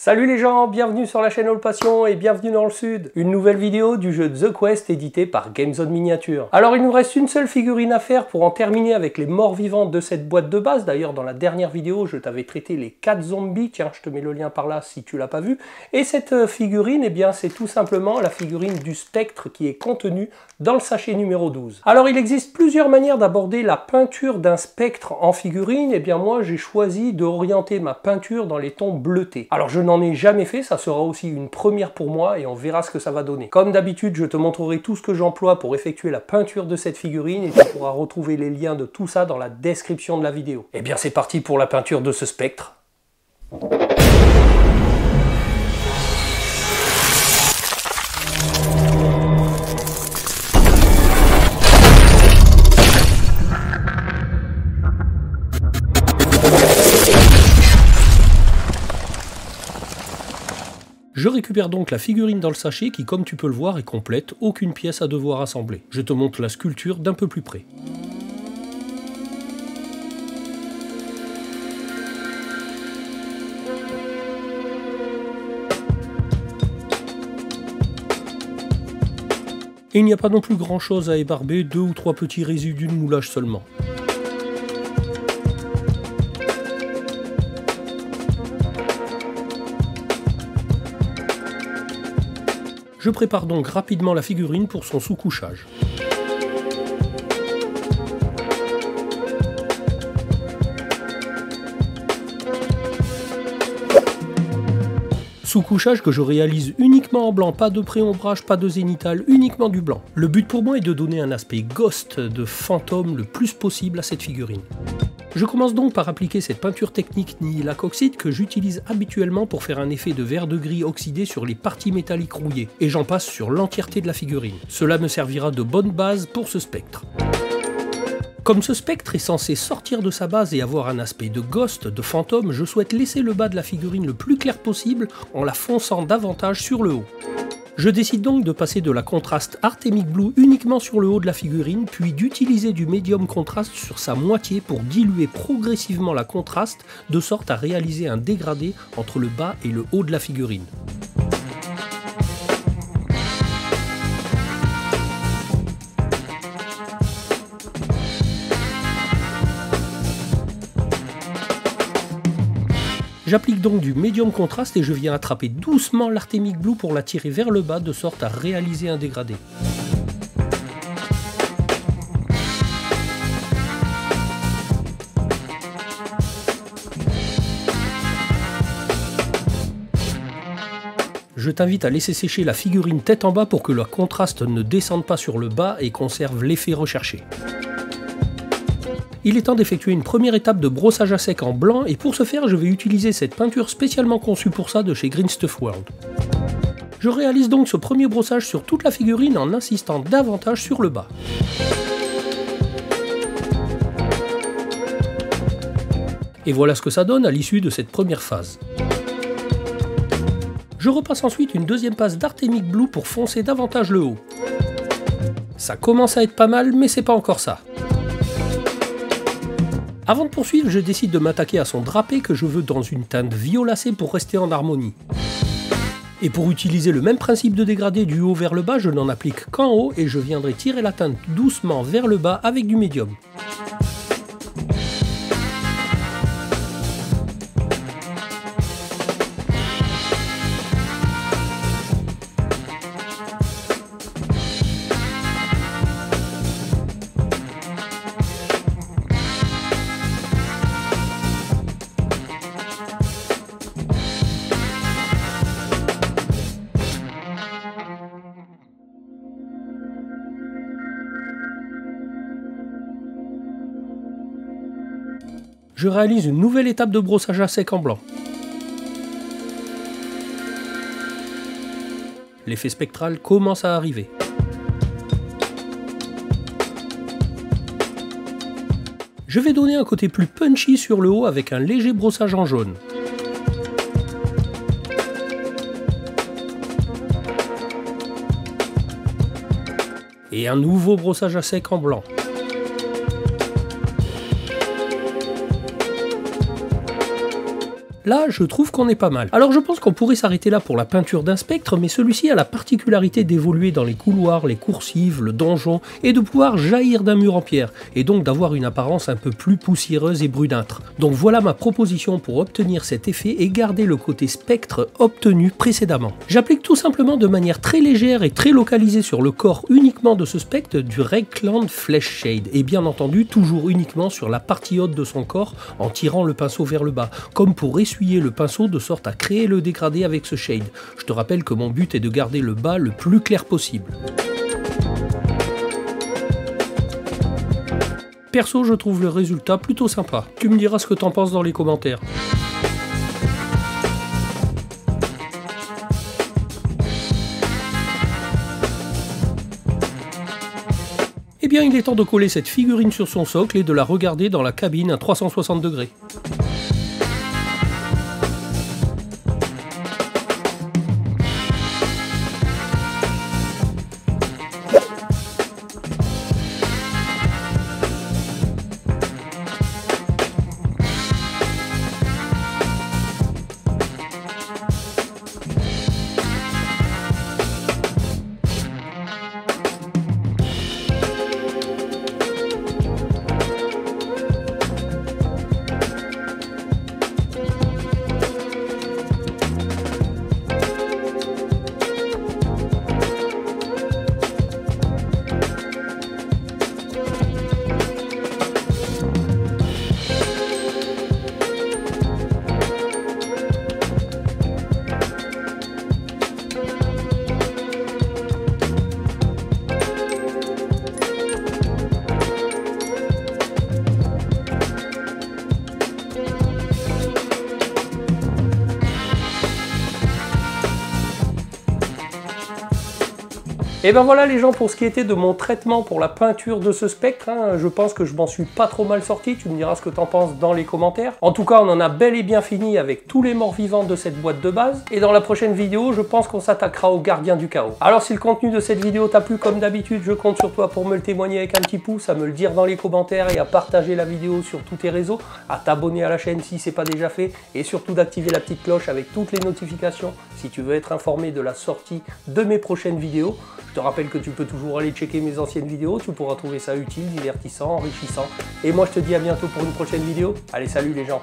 Salut les gens, bienvenue sur la chaîne All Passion et bienvenue dans le Sud. Une nouvelle vidéo du jeu The Quest édité par Gamezone Miniature. Alors il nous reste une seule figurine à faire pour en terminer avec les morts vivants de cette boîte de base. D'ailleurs dans la dernière vidéo je t'avais traité les 4 zombies, tiens je te mets le lien par là si tu l'as pas vu. Et cette figurine, eh bien c'est tout simplement la figurine du spectre qui est contenue dans le sachet numéro 12. Alors il existe plusieurs manières d'aborder la peinture d'un spectre en figurine, et bien moi j'ai choisi d'orienter ma peinture dans les tons bleutés. Alors je n'en ai jamais fait, ça sera aussi une première pour moi et on verra ce que ça va donner. Comme d'habitude, je te montrerai tout ce que j'emploie pour effectuer la peinture de cette figurine et tu pourras retrouver les liens de tout ça dans la description de la vidéo. Et bien c'est parti pour la peinture de ce spectre. Je récupère donc la figurine dans le sachet qui, comme tu peux le voir, est complète, aucune pièce à devoir assembler. Je te montre la sculpture d'un peu plus près. Et il n'y a pas non plus grand chose à ébarber, 2 ou 3 petits résidus de moulage seulement. Je prépare donc rapidement la figurine pour son sous-couchage. Sous-couchage que je réalise uniquement en blanc, pas de pré-ombrage, pas de zénithal, uniquement du blanc. Le but pour moi est de donner un aspect ghost de fantôme le plus possible à cette figurine. Je commence donc par appliquer cette peinture technique Nihilakh Oxide que j'utilise habituellement pour faire un effet de vert de gris oxydé sur les parties métalliques rouillées, et j'en passe sur l'entièreté de la figurine. Cela me servira de bonne base pour ce spectre. Comme ce spectre est censé sortir de sa base et avoir un aspect de ghost, de fantôme, je souhaite laisser le bas de la figurine le plus clair possible en la fonçant davantage sur le haut. Je décide donc de passer de la contraste Artemic Blue uniquement sur le haut de la figurine, puis d'utiliser du médium contraste sur sa moitié pour diluer progressivement la contraste, de sorte à réaliser un dégradé entre le bas et le haut de la figurine. J'applique donc du médium contraste et je viens attraper doucement l'Artemic Blue pour la tirer vers le bas de sorte à réaliser un dégradé. Je t'invite à laisser sécher la figurine tête en bas pour que le contraste ne descende pas sur le bas et conserve l'effet recherché. Il est temps d'effectuer une première étape de brossage à sec en blanc et pour ce faire je vais utiliser cette peinture spécialement conçue pour ça de chez Green Stuff World. Je réalise donc ce premier brossage sur toute la figurine en insistant davantage sur le bas. Et voilà ce que ça donne à l'issue de cette première phase. Je repasse ensuite une deuxième passe d'Artemic Blue pour foncer davantage le haut. Ça commence à être pas mal mais c'est pas encore ça. Avant de poursuivre, je décide de m'attaquer à son drapé que je veux dans une teinte violacée pour rester en harmonie. Et pour utiliser le même principe de dégradé du haut vers le bas, je n'en applique qu'en haut et je viendrai tirer la teinte doucement vers le bas avec du médium. Je réalise une nouvelle étape de brossage à sec en blanc. L'effet spectral commence à arriver. Je vais donner un côté plus punchy sur le haut avec un léger brossage en jaune. Et un nouveau brossage à sec en blanc. Là, je trouve qu'on est pas mal. Alors je pense qu'on pourrait s'arrêter là pour la peinture d'un spectre, mais celui-ci a la particularité d'évoluer dans les couloirs, les coursives, le donjon, et de pouvoir jaillir d'un mur en pierre, et donc d'avoir une apparence un peu plus poussiéreuse et brunâtre. Donc voilà ma proposition pour obtenir cet effet et garder le côté spectre obtenu précédemment. J'applique tout simplement de manière très légère et très localisée sur le corps uniquement de ce spectre du Reikland Flesh Shade, et bien entendu toujours uniquement sur la partie haute de son corps en tirant le pinceau vers le bas, comme pour essuyer le pinceau de sorte à créer le dégradé avec ce shade. Je te rappelle que mon but est de garder le bas le plus clair possible. Perso, je trouve le résultat plutôt sympa. Tu me diras ce que t'en penses dans les commentaires. Eh bien, il est temps de coller cette figurine sur son socle et de la regarder dans la cabine à 360 degrés. Et ben voilà les gens pour ce qui était de mon traitement pour la peinture de ce spectre, hein. Je pense que je m'en suis pas trop mal sorti, tu me diras ce que t'en penses dans les commentaires. En tout cas on en a bel et bien fini avec tous les morts vivants de cette boîte de base. Et dans la prochaine vidéo je pense qu'on s'attaquera au gardien du chaos. Alors si le contenu de cette vidéo t'a plu comme d'habitude, je compte sur toi pour me le témoigner avec un petit pouce, à me le dire dans les commentaires et à partager la vidéo sur tous tes réseaux, à t'abonner à la chaîne si c'est pas déjà fait et surtout d'activer la petite cloche avec toutes les notifications si tu veux être informé de la sortie de mes prochaines vidéos. Je te rappelle que tu peux toujours aller checker mes anciennes vidéos, tu pourras trouver ça utile, divertissant, enrichissant. Et moi je te dis à bientôt pour une prochaine vidéo. Allez, salut les gens!